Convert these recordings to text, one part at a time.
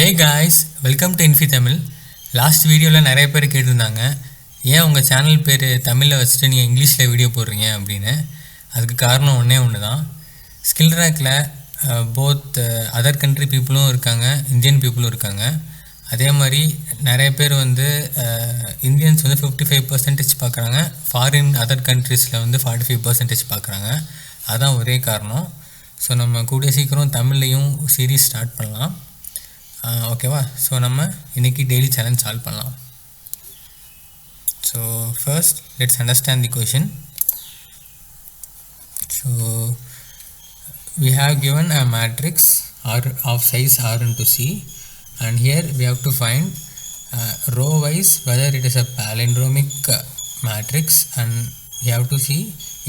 Hey guys, welcome to Infi Tamil. Last வீடியோவில் நிறைய பேர் கேட்டிருந்தாங்க, ஏன் உங்கள் சேனல் பேர் தமிழில் வச்சுட்டு நீங்கள் இங்கிலீஷில் வீடியோ போடுறீங்க அப்படின்னு. அதுக்கு காரணம் ஒன்று தான். ஸ்கில் ரேக்கில் போத் அதர் கண்ட்ரி பீப்புளும் இருக்காங்க, இந்தியன் பீப்புளும் இருக்காங்க. அதே மாதிரி நிறைய பேர் இந்தியன்ஸ் 55% பார்க்குறாங்க, ஃபாரின் அதர் கண்ட்ரீஸில் 45% பார்க்குறாங்க. அதுதான் ஒரே காரணம். ஸோ நம்ம கூடிய சீக்கிரம் தமிழ்லையும் சீரீஸ் ஸ்டார்ட் பண்ணலாம், ஓகேவா? ஸோ நம்ம இன்றைக்கி டெய்லி சேலஞ்ச் சால்வ் பண்ணலாம். So first let's understand the question. So we have given a matrix R of size R into C, and here we have to find row wise whether it is a palindromic matrix, and we have to see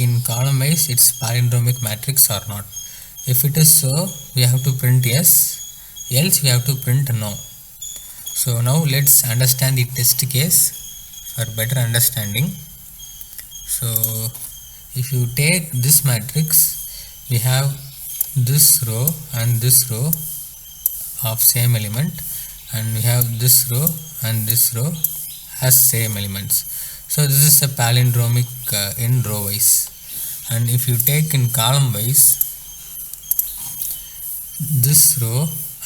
in column wise it's palindromic matrix or not. If it is so, we have to print yes, else we have to print no. So now let's understand the test case for better understanding. So if you take this matrix, we have this row and this row of same element, and we have this row and this row has same elements. So this is a palindromic in row wise. And if you take in column wise, this row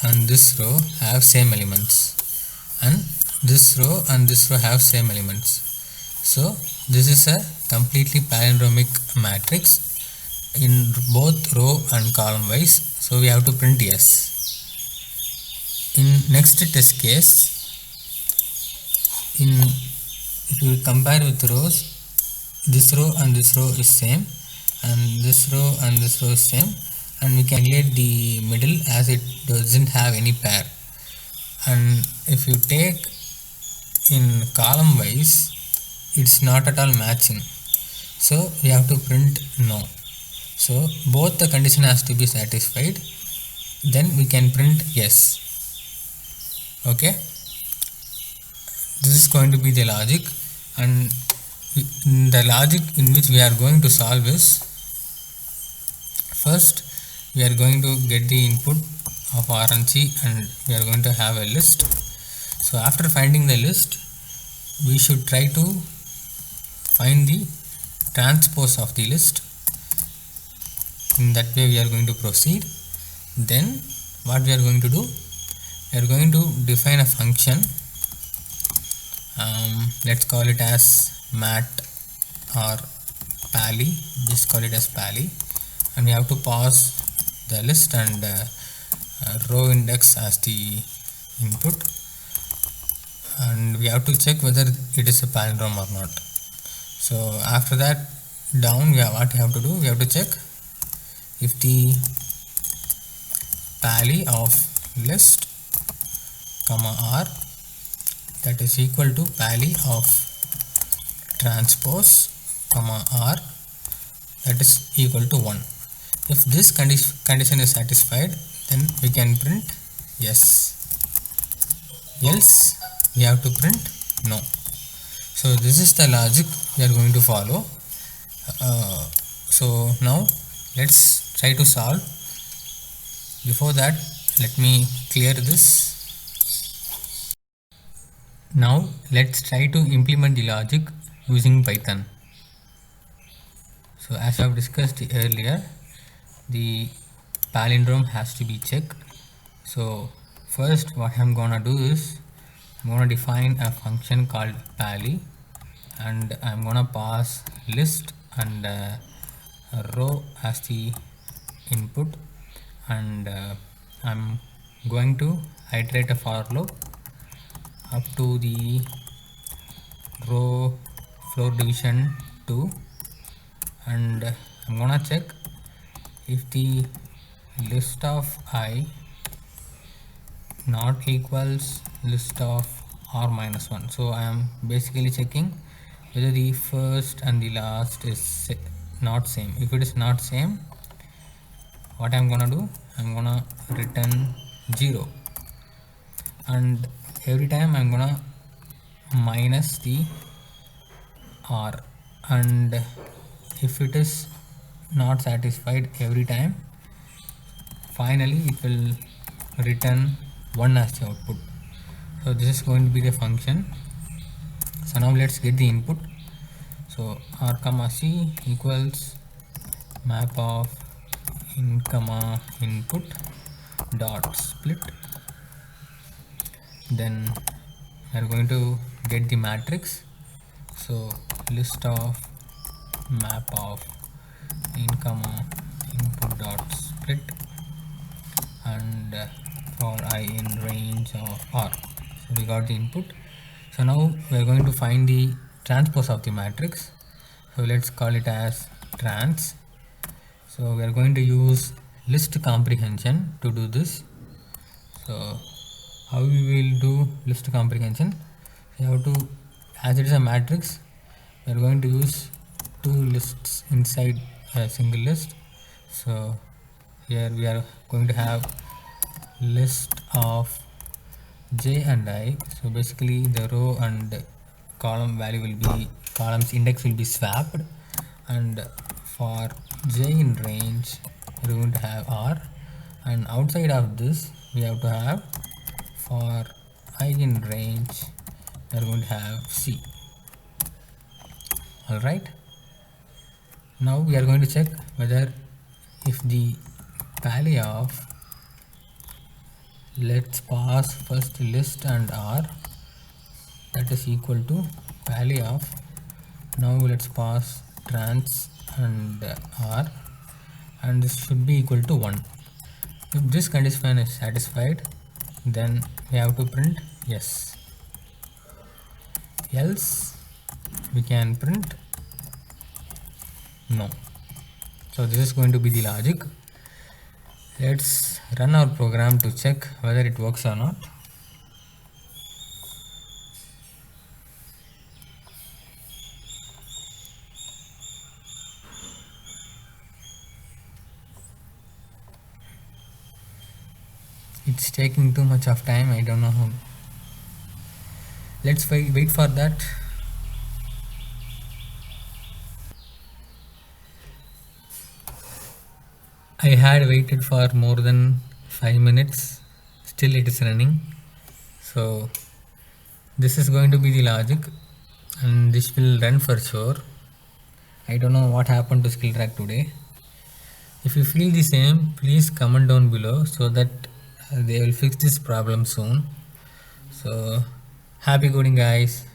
and this row have same elements, and this row and this row have same elements. So this is a completely palindromic matrix in both row and column wise. So we have to print yes. In next test case, if you compare with rows, this row and this row is same, and this row and this row is same, and we can calculate the middle as it doesn't have any pair. And if you take in column wise, it's not at all matching, so we have to print no. So both the condition has to be satisfied, then we can print yes. Okay, this is going to be the logic, and the logic in which we are going to solve is, first we are going to get the input of R and C, and we are going to have a list. So after finding the list, we should try to find the transpose of the list. In that way we are going to proceed. Then what we are going to do, we are going to define a function. Let's call it as mat or pally. Just call it as pally, and we have to pass the list and row index as the input, and we have to check whether it is a palindrome or not. So after that, down what we have to do, we have to check if the pally of list comma R that is equal to pally of transpose comma R that is equal to 1. If this condition is satisfied, then we can print yes, else we have to print no. So this is the logic we are going to follow. So now let's try to solve. Before that, let me clear this. Now let's try to implement the logic using Python. So as I have discussed earlier, the palindrome has to be checked. So first what I'm gonna do is, I'm gonna define a function called pally, and I'm gonna pass list and a row as the input, and I'm going to iterate a for loop up to the row floor division 2, and I'm gonna check if the list of I not equals list of R minus 1. So I am basically checking whether the first and the last is not same. If it is not same, what I'm gonna do, I'm gonna return 0, and every time I'm gonna minus the R, and if it is not satisfied every time, finally it will return 1 as the output. So this is going to be the function. So now let's get the input. So r comma c equals map of in comma input dot split. Then we are going to get the matrix. So list of map of in comma input dot split, and for I in range of r. So we got the input. So now we are going to find the transpose of the matrix. So let's call it as trans. So we are going to use list comprehension to do this. So how we will do list comprehension? We have to, as it is a matrix, we are going to use two lists inside a single list. So here we are going to have list of j and I. So basically the row and column value will be, columns index will be swapped, and for j in range we are going to have r, and outside of this we have to have, for I in range we are going to have c. Alright, now we are going to check whether if the value of, let's pass first list and r, that is equal to value of, now let's pass trans and r, and this should be equal to 1. If this condition is satisfied, then we have to print yes, else we can print no. So this is going to be the logic. Let's run our program to check whether it works or not. It's taking too much of time, I don't know how. Let's wait for that. I had waited for more than 5 minutes, still it is running. So this is going to be the logic, and this will run for sure. I don't know what happened to SkillTrack today. If you feel the same, please comment down below so that they will fix this problem soon. So happy coding guys,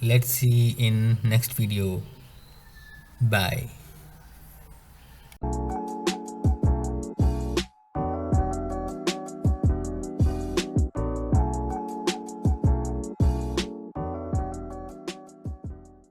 let's see in next video. Bye.